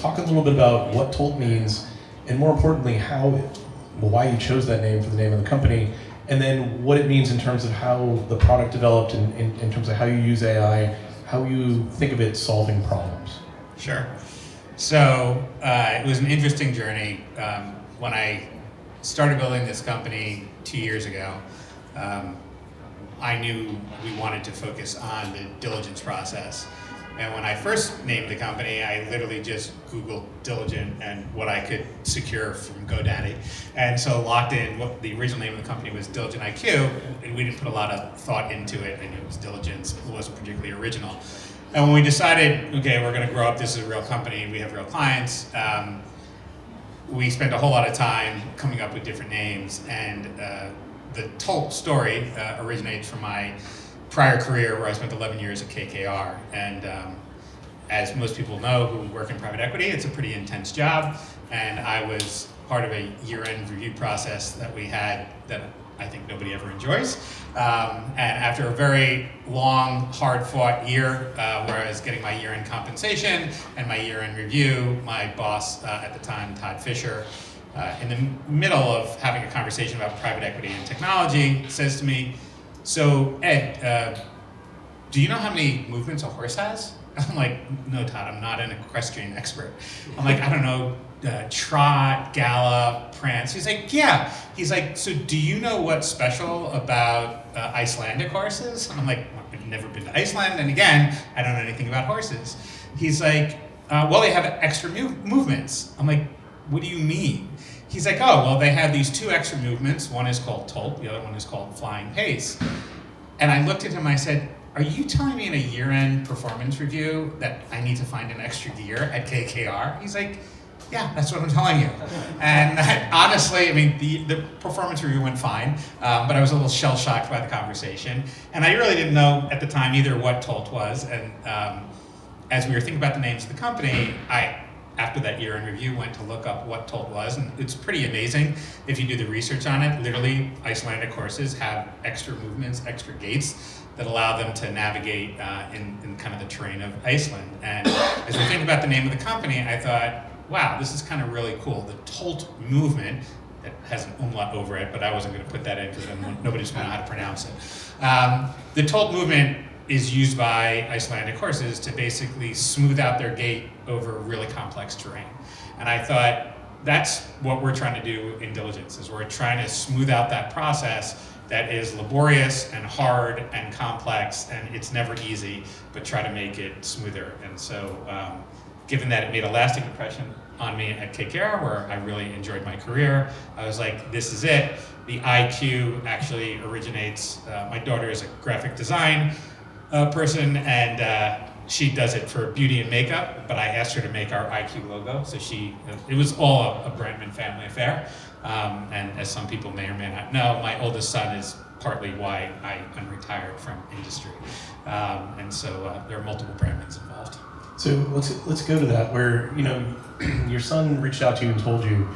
talk a little bit about what Tolt means, and more importantly, why you chose that name for the name of the company, and then what it means in terms of how the product developed, in terms of how you use AI, how you think of it solving problems. Sure. So it was an interesting journey. When I started building this company 2 years ago, I knew we wanted to focus on the diligence process. And when I first named the company, I literally just Googled diligent and what I could secure from GoDaddy. And so locked in what the original name of the company was ToltIQ, and we didn't put a lot of thought into it. I knew it was Diligence, it wasn't particularly original. And when we decided, okay, we're going to grow up, this is a real company, we have real clients, we spent a whole lot of time coming up with different names. And the Tolt story originates from my prior career where I spent 11 years at KKR. And as most people know who work in private equity, it's a pretty intense job. And I was part of a year-end review process that we had that I think nobody ever enjoys. And after a very long, hard-fought year where I was getting my year-end compensation and my year-end review, my boss at the time, Todd Fisher, in the middle of having a conversation about private equity and technology, says to me, "So Ed, do you know how many movements a horse has?" I'm like, "No, Todd, I'm not an equestrian expert." I'm like, "I don't know, trot, gallop, prance." He's like, "Yeah." He's like, "So do you know what's special about Icelandic horses?" And I'm like, "I've never been to Iceland, and again, I don't know anything about horses." He's like, "Well, they have extra movements." I'm like, "What do you mean?" He's like, "Oh, well, they have these two extra movements. One is called Tolt, the other one is called flying pace." And I looked at him, I said, "Are you telling me in a year-end performance review that I need to find an extra gear at KKR?" He's like, "Yeah, that's what I'm telling you." And honestly, I mean, the performance review went fine, but I was a little shell-shocked by the conversation. And I really didn't know at the time either what Tolt was. And as we were thinking about the names of the company, after that year in review, went to look up what Tolt was, and it's pretty amazing if you do the research on it. Literally, Icelandic horses have extra movements, extra gaits that allow them to navigate in kind of the terrain of Iceland. And as we think about the name of the company, I thought, wow, this is kind of really cool. The Tolt movement, that has an umlaut over it, but I wasn't going to put that in because then nobody's going to know how to pronounce it. The Tolt movement is used by Icelandic horses to basically smooth out their gait over really complex terrain. And I thought, that's what we're trying to do in Diligence, is we're trying to smooth out that process that is laborious and hard and complex, and it's never easy, but try to make it smoother. And so, given that it made a lasting impression on me at KKR, where I really enjoyed my career, I was like, this is it. The IQ actually originates, my daughter is a graphic design person, and she does it for beauty and makeup, but I asked her to make our IQ logo, so it was all a Brandman family affair. And as some people may or may not know, my oldest son is partly why I'm retired from industry. And so there are multiple Brandmans involved. So let's go to that, where your son reached out to you and told you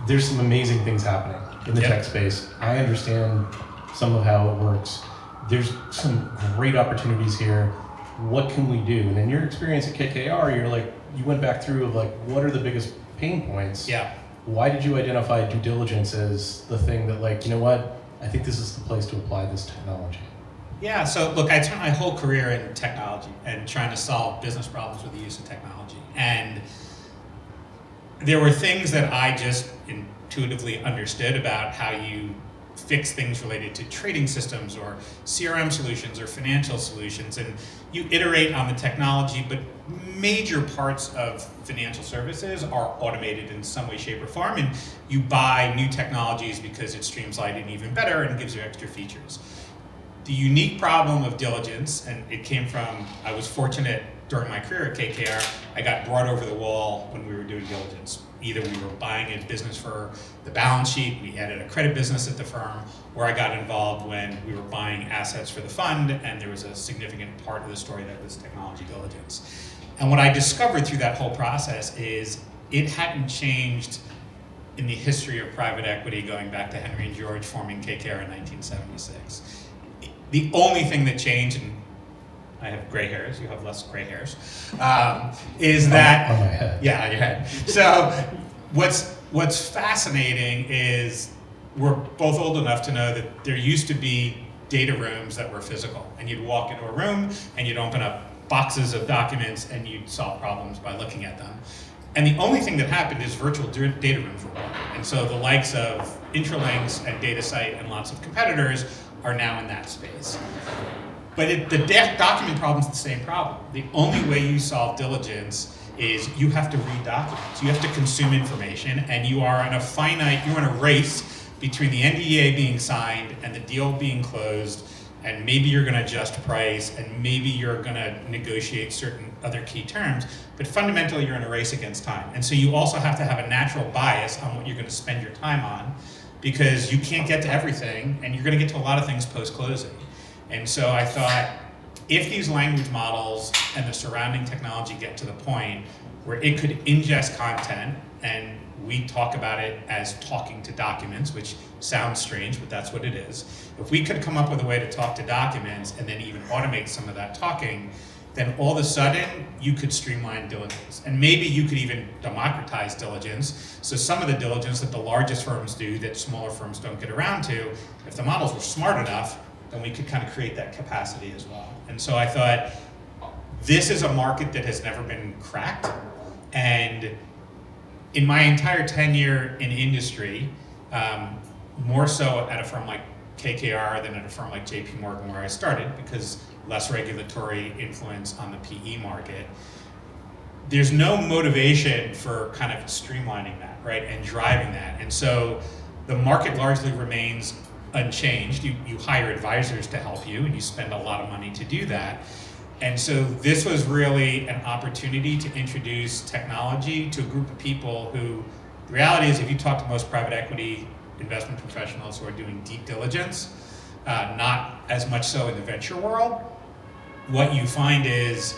there's some amazing things happening in the tech space. I understand some of how it works. There's some great opportunities here. What can we do? And in your experience at KKR, you went back through of what are the biggest pain points? Yeah. Why did you identify due diligence as the thing that I think this is the place to apply this technology? Yeah, so look, I spent my whole career in technology and trying to solve business problems with the use of technology. And there were things that I just intuitively understood about how you fix things related to trading systems or CRM solutions or financial solutions. And you iterate on the technology, but major parts of financial services are automated in some way, shape, or form. And you buy new technologies because it streamlines it even better and gives you extra features. The unique problem of diligence, and it came from, I was fortunate during my career at KKR, I got brought over the wall when we were doing diligence. Either we were buying a business for the balance sheet, we added a credit business at the firm, or I got involved when we were buying assets for the fund, and there was a significant part of the story that was technology diligence. And what I discovered through that whole process is it hadn't changed in the history of private equity going back to Henry and George forming KKR in 1976. The only thing that changed, and I have gray hairs, you have less gray hairs, is that... On my head. Yeah, on your head. So what's fascinating is we're both old enough to know that there used to be data rooms that were physical, and you'd walk into a room and you'd open up boxes of documents and you'd solve problems by looking at them. And the only thing that happened is virtual data rooms were born. And so the likes of Intralinks and DataSite and lots of competitors are now in that space. But the document problem is the same problem. The only way you solve diligence is you have to read documents. You have to consume information, and you're in a race between the NDA being signed and the deal being closed, and maybe you're going to adjust price, and maybe you're going to negotiate certain other key terms, but fundamentally you're in a race against time. And so you also have to have a natural bias on what you're going to spend your time on, because you can't get to everything, and you're going to get to a lot of things post-closing. And so I thought, if these language models and the surrounding technology get to the point where it could ingest content, and we talk about it as talking to documents, which sounds strange, but that's what it is. If we could come up with a way to talk to documents and then even automate some of that talking, then all of a sudden you could streamline diligence. And maybe you could even democratize diligence. So some of the diligence that the largest firms do that smaller firms don't get around to, if the models were smart enough, then we could kind of create that capacity as well. And so I thought, this is a market that has never been cracked. And in my entire tenure in industry, more so at a firm like KKR than at a firm like JP Morgan where I started, because less regulatory influence on the PE market, there's no motivation for kind of streamlining that, right, and driving that. And so the market largely remains unchanged. You hire advisors to help you, and you spend a lot of money to do that. And so this was really an opportunity to introduce technology to a group of people who, the reality is, if you talk to most private equity investment professionals who are doing deep diligence, not as much so in the venture world, what you find is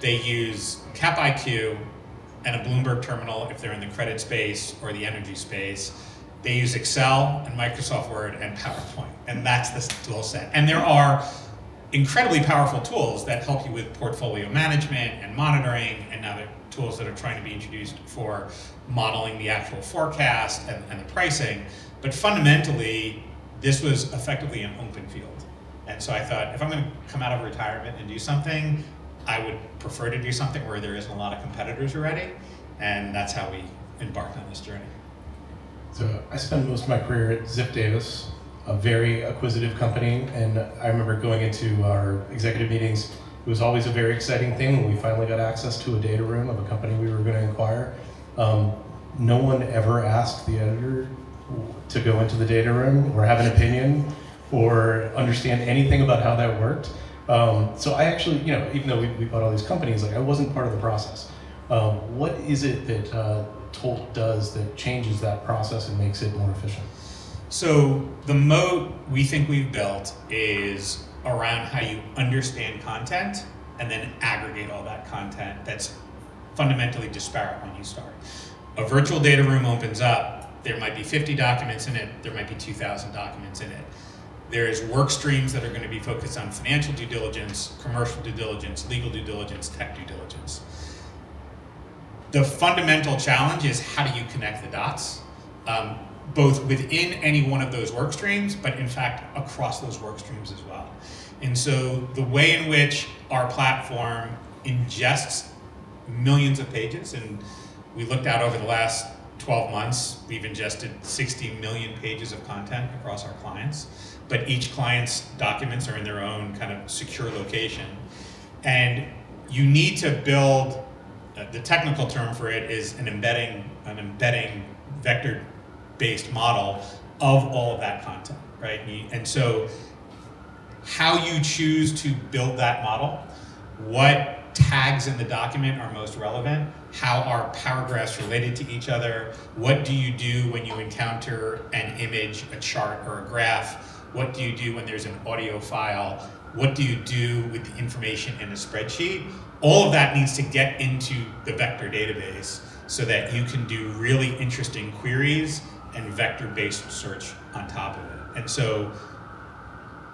they use CapIQ and a Bloomberg terminal if they're in the credit space or the energy space. They use Excel and Microsoft Word and PowerPoint, and that's the tool set. And there are incredibly powerful tools that help you with portfolio management and monitoring, and now there are tools that are trying to be introduced for modeling the actual forecast and the pricing. But fundamentally, this was effectively an open field. And so I thought, if I'm going to come out of retirement and do something, I would prefer to do something where there isn't a lot of competitors already, and that's how we embarked on this journey. So I spent most of my career at Ziff Davis, a very acquisitive company, and I remember going into our executive meetings. It was always a very exciting thing when we finally got access to a data room of a company we were going to acquire. No one ever asked the editor to go into the data room or have an opinion or understand anything about how that worked. So I actually, even though we bought all these companies, I wasn't part of the process. What is it that Tolt does that changes that process and makes it more efficient? So the moat we think we've built is around how you understand content and then aggregate all that content that's fundamentally disparate when you start. A virtual data room opens up, there might be 50 documents in it, there might be 2,000 documents in it. There's work streams that are going to be focused on financial due diligence, commercial due diligence, legal due diligence, tech due diligence. The fundamental challenge is, how do you connect the dots? Both within any one of those work streams, but in fact across those work streams as well. And so the way in which our platform ingests millions of pages, and we looked at over the last 12 months, we've ingested 60 million pages of content across our clients, but each client's documents are in their own kind of secure location. And you need to build, the technical term for it is an embedding vector-based model of all of that content, right? And so how you choose to build that model, what tags in the document are most relevant, how are paragraphs related to each other, what do you do when you encounter an image, a chart, or a graph, what do you do when there's an audio file, what do you do with the information in a spreadsheet? All of that needs to get into the vector database so that you can do really interesting queries and vector-based search on top of it. And so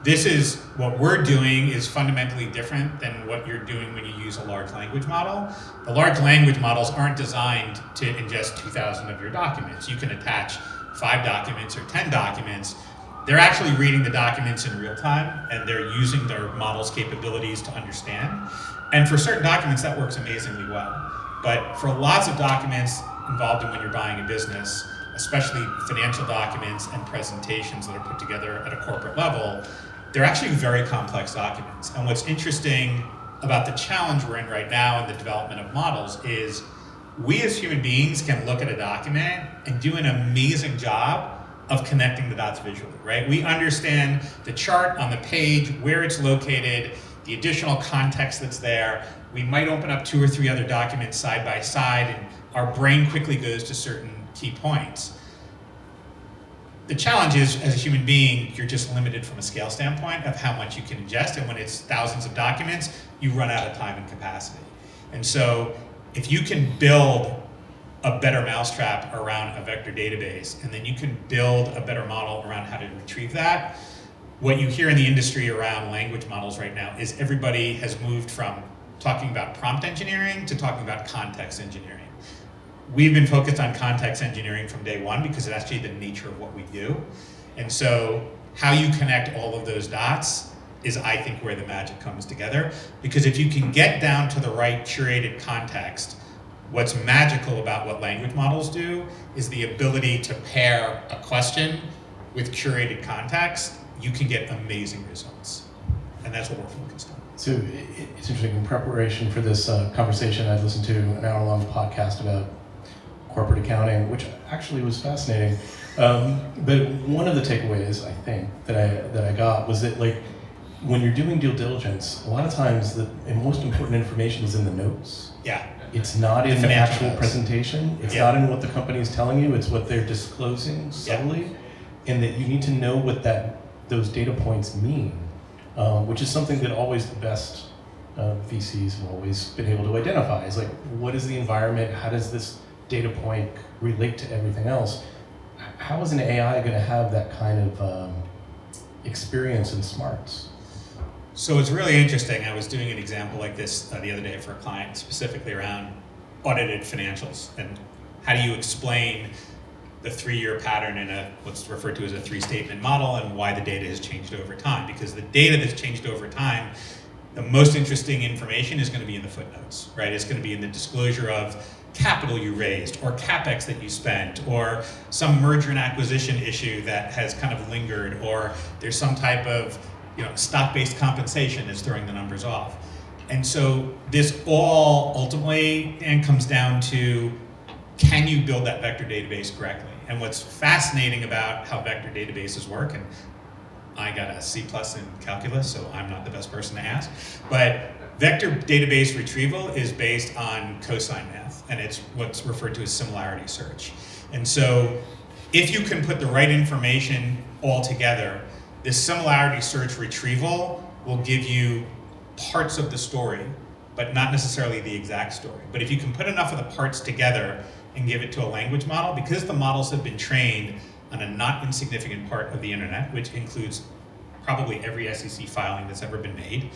this is what we're doing is fundamentally different than what you're doing when you use a large language model. The large language models aren't designed to ingest 2,000 of your documents. You can attach 5 documents or 10 documents. They're actually reading the documents in real time, and they're using their model's capabilities to understand. And for certain documents, that works amazingly well. But for lots of documents involved in when you're buying a business, especially financial documents and presentations that are put together at a corporate level, they're actually very complex documents. And what's interesting about the challenge we're in right now in the development of models is we as human beings can look at a document and do an amazing job of connecting the dots visually, right? We understand the chart on the page, where it's located, the additional context that's there. We might open up 2 or 3 other documents side by side, and our brain quickly goes to certain key points. The challenge is, as a human being, you're just limited from a scale standpoint of how much you can ingest, and when it's thousands of documents, you run out of time and capacity. And so if you can build a better mousetrap around a vector database, and then you can build a better model around how to retrieve that, what you hear in the industry around language models right now is everybody has moved from talking about prompt engineering to talking about context engineering. We've been focused on context engineering from day one because it's actually the nature of what we do. And so how you connect all of those dots is, I think, where the magic comes together. Because if you can get down to the right curated context, what's magical about what language models do is the ability to pair a question with curated context. You can get amazing results. And that's what we're focused on. So it's interesting, in preparation for this conversation, I listened to an hour-long podcast about corporate accounting, which actually was fascinating. But one of the takeaways, I think, that I got was that, like, when you're doing due diligence, a lot of times the most important information is in the notes. Yeah. It's not in the actual notes. Presentation. It's not in what the company is telling you. It's what they're disclosing subtly, and that you need to know what those data points mean, which is something that always the best VCs have always been able to identify. Is like, what is the environment? How does this data point relate to everything else? How is an AI going to have that kind of experience and smarts? So it's really interesting. I was doing an example like this the other day for a client, specifically around audited financials. And how do you explain the 3-year pattern in what's referred to as a 3-statement model, and why the data has changed over time? Because the data that's changed over time, the most interesting information is going to be in the footnotes, right? It's going to be in the disclosure of capital you raised, or capex that you spent, or some merger and acquisition issue that has kind of lingered, or there's some type of stock-based compensation that's throwing the numbers off. And so this all ultimately comes down to, can you build that vector database correctly? And what's fascinating about how vector databases work, and I got a C+ in calculus, so I'm not the best person to ask, but vector database retrieval is based on cosine math, and it's what's referred to as similarity search. And so if you can put the right information all together, this similarity search retrieval will give you parts of the story, but not necessarily the exact story. But if you can put enough of the parts together and give it to a language model, because the models have been trained on a not insignificant part of the internet, which includes probably every SEC filing that's ever been made,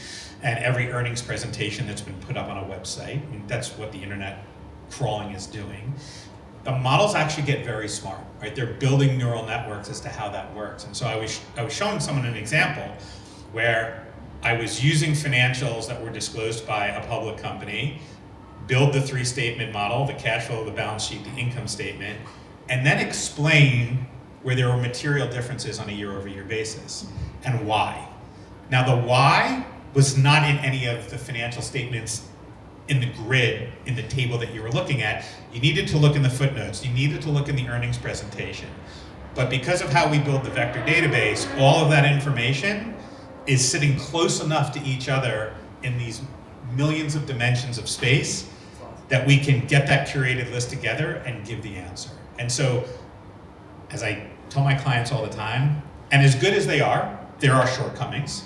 and every earnings presentation that's been put up on a website, and that's what the internet crawling is doing. The models actually get very smart, right? They're building neural networks as to how that works. And so I was showing someone an example where I was using financials that were disclosed by a public company, build the 3-statement model, the cash flow, the balance sheet, the income statement, and then explain where there were material differences on a year-over-year basis and why. Now, the why was not in any of the financial statements in the grid, in the table that you were looking at. You needed to look in the footnotes. You needed to look in the earnings presentation. But because of how we build the vector database, all of that information is sitting close enough to each other in these millions of dimensions of space that we can get that curated list together and give the answer. And so, as I tell my clients all the time, and as good as they are, there are shortcomings,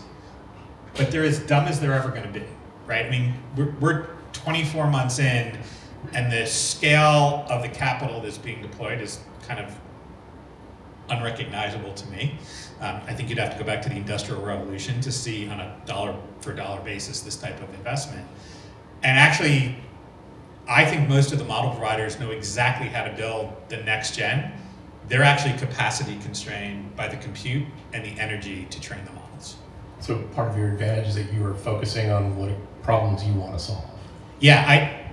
but they're as dumb as they're ever going to be, right? I mean, we're 24 months in, and the scale of the capital that's being deployed is kind of unrecognizable to me. I think you'd have to go back to the Industrial Revolution to see on a dollar for dollar basis this type of investment. And actually, I think most of the model providers know exactly how to build the next gen. They're actually capacity constrained by the compute and the energy to train the models. So part of your advantage is that you are focusing on what problems you want to solve. Yeah,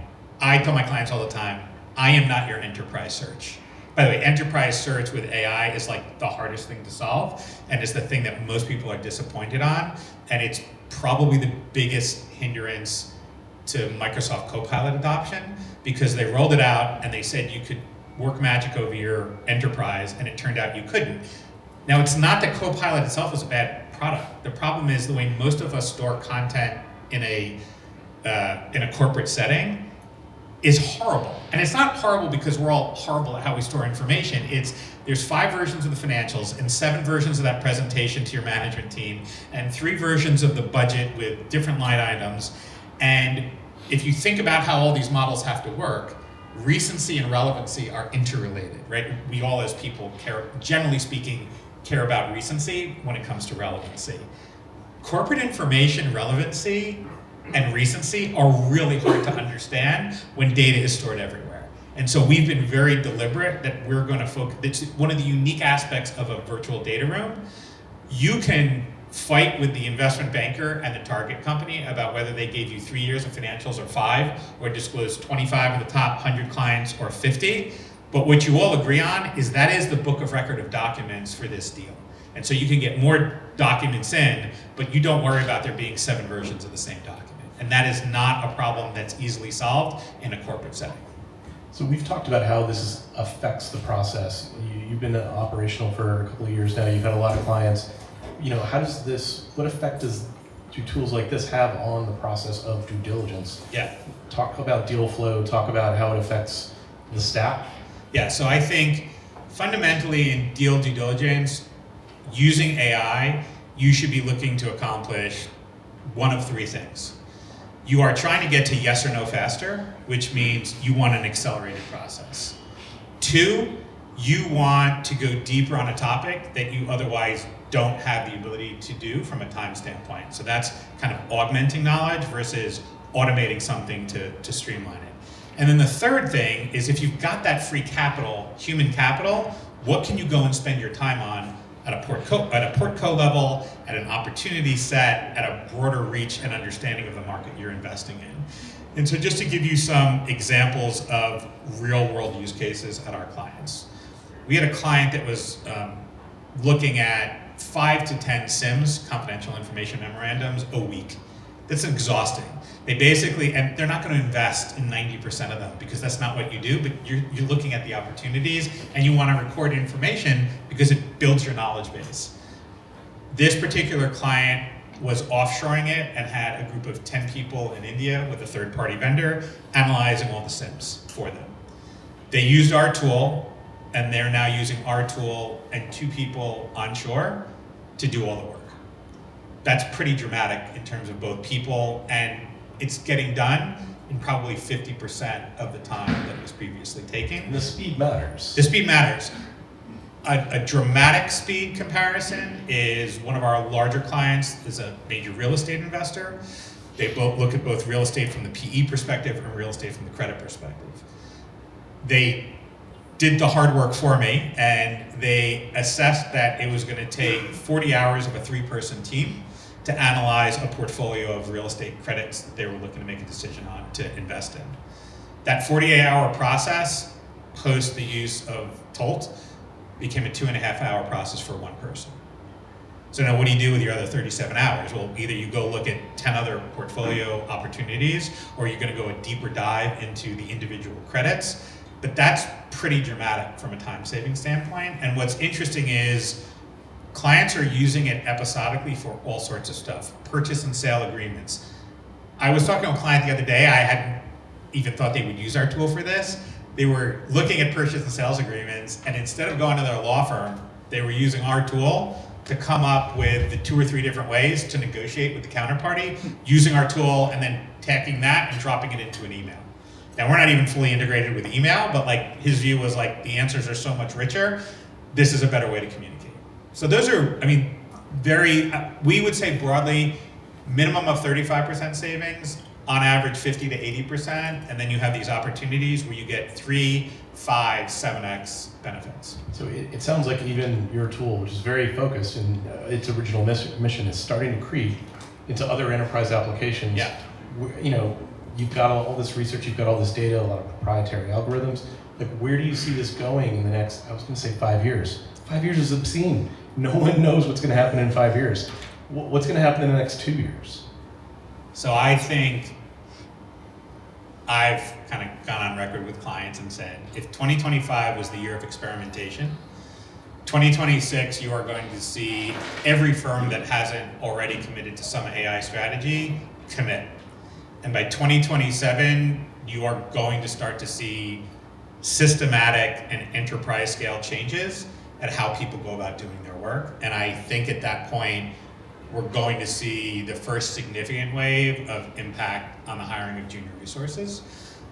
I tell my clients all the time, I am not your enterprise search. By the way, enterprise search with AI is like the hardest thing to solve, and it's the thing that most people are disappointed on, and it's probably the biggest hindrance to Microsoft Copilot adoption, because they rolled it out and they said you could work magic over your enterprise, and it turned out you couldn't. Now, it's not that Copilot itself is a bad product. The problem is the way most of us store content in a corporate setting is horrible. And it's not horrible because we're all horrible at how we store information. There's 5 versions of the financials and 7 versions of that presentation to your management team and 3 versions of the budget with different line items. And if you think about how all these models have to work, recency and relevancy are interrelated, right? We all as people generally speaking, care about recency when it comes to relevancy. Corporate information relevancy and recency are really hard to understand when data is stored everywhere. And so we've been very deliberate that we're going to focus. It's one of the unique aspects of a virtual data room. You can fight with the investment banker and the target company about whether they gave you 3 years of financials or 5, or disclosed 25 of the top 100 clients or 50. But what you all agree on is that is the book of record of documents for this deal. And so you can get more documents in, but you don't worry about there being 7 versions of the same document. And that is not a problem that's easily solved in a corporate setting. So we've talked about how this affects the process. You've been operational for a couple of years now. You've had a lot of clients. What effect do tools like this have on the process of due diligence? Yeah. Talk about deal flow, talk about how it affects the staff. Yeah, so I think fundamentally in deal due diligence, using AI, you should be looking to accomplish one of 3 things. You are trying to get to yes or no faster, which means you want an accelerated process. 2, you want to go deeper on a topic that you otherwise don't have the ability to do from a time standpoint. So that's kind of augmenting knowledge versus automating something to streamline it. And then the third thing is, if you've got that free capital, human capital, what can you go and spend your time on at a portco level, at an opportunity set, at a broader reach and understanding of the market you're investing in. And so just to give you some examples of real world use cases at our clients. We had a client that was looking at 5 to 10 SIMs, confidential information memorandums, a week. That's exhausting. They basically, and they're not going to invest in 90% of them because that's not what you do, but you're looking at the opportunities and you want to record information because it builds your knowledge base. This particular client was offshoring it and had a group of 10 people in India with a third-party vendor analyzing all the SIMs for them. They used our tool, and they're now using our tool and 2 people onshore to do all the work. That's pretty dramatic in terms of both people, and it's getting done in probably 50% of the time that it was previously taking. And the speed matters. The speed matters. A dramatic speed comparison is one of our larger clients is a major real estate investor. They both look at both real estate from the PE perspective and real estate from the credit perspective. They did the hard work for me, and they assessed that it was going to take 40 hours of a 3-person team to analyze a portfolio of real estate credits that they were looking to make a decision on to invest in. That 48-hour process, post the use of Tolt, became a 2.5-hour process for 1 person. So now what do you do with your other 37 hours? Well, either you go look at 10 other portfolio opportunities, or you're going to go a deeper dive into the individual credits. But that's pretty dramatic from a time-saving standpoint. And what's interesting is clients are using it episodically for all sorts of stuff. Purchase and sale agreements. I was talking to a client the other day. I hadn't even thought they would use our tool for this. They were looking at purchase and sales agreements, and instead of going to their law firm, they were using our tool to come up with the 2 or 3 different ways to negotiate with the counterparty, using our tool and then tacking that and dropping it into an email. Now, we're not even fully integrated with email, but like his view was like the answers are so much richer. this is a better way to communicate. So those are, I mean, we would say broadly, minimum of 35% savings, on average 50 to 80%, and then you have these opportunities where you get 3, 5, 7x benefits. So it sounds like even your tool, which is very focused and its original mission is starting to creep into other enterprise applications. Yeah. You know, you've got all this research, you've got all this data, a lot of proprietary algorithms. Like, where do you see this going in the next, I was going to say 5 years. 5 years is obscene. No one knows what's going to happen in 5 years. What's going to happen in the next 2 years? So I think I've kind of gone on record with clients and said, if 2025 was the year of experimentation, 2026 you are going to see every firm that hasn't already committed to some AI strategy commit. And by 2027, you are going to start to see systematic and enterprise scale changes at how people go about doing their work. And I think at that point, we're going to see the first significant wave of impact on the hiring of junior resources.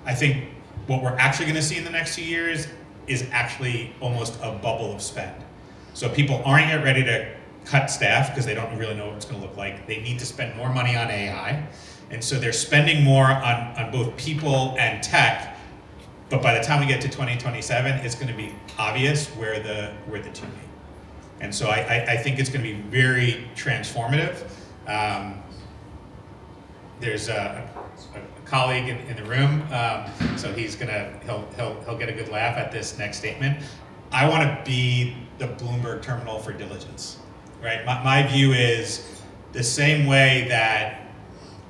I think what we're actually going to see in the next 2 years is actually almost a bubble of spend. So people aren't yet ready to cut staff because they don't really know what it's going to look like. They need to spend more money on AI. And so they're spending more on both people and tech. But by the time we get to 2027, it's going to be obvious where the two meet. And so I think it's going to be very transformative. There's a colleague in the room, so he'll get a good laugh at this next statement. I want to be the Bloomberg terminal for diligence, right? My view is the same way that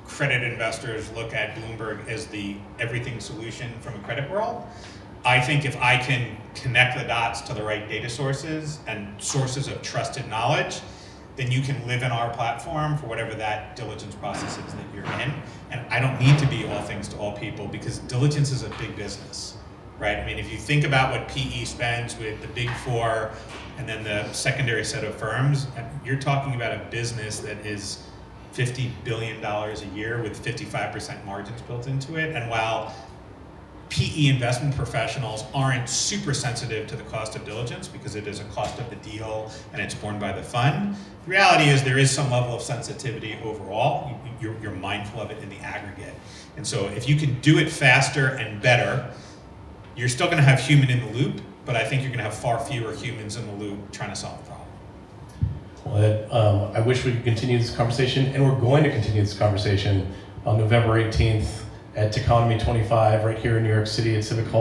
credit investors look at Bloomberg as the everything solution from a credit world. I think if I can connect the dots to the right data sources and sources of trusted knowledge, then you can live in our platform for whatever that diligence process is that you're in. And I don't need to be all things to all people because diligence is a big business, right? I mean, if you think about what PE spends with the big four and then the secondary set of firms, you're talking about a business that is $50 billion a year with 55% margins built into it. And while PE investment professionals aren't super sensitive to the cost of diligence because it is a cost of the deal and it's borne by the fund, the reality is there is some level of sensitivity overall. You're mindful of it in the aggregate. And so if you can do it faster and better, you're still going to have human in the loop, but I think you're going to have far fewer humans in the loop trying to solve the problem. Well, Ed, I wish we could continue this conversation, and we're going to continue this conversation on November 18th at Techonomy 25 right here in New York City at Civic Hall.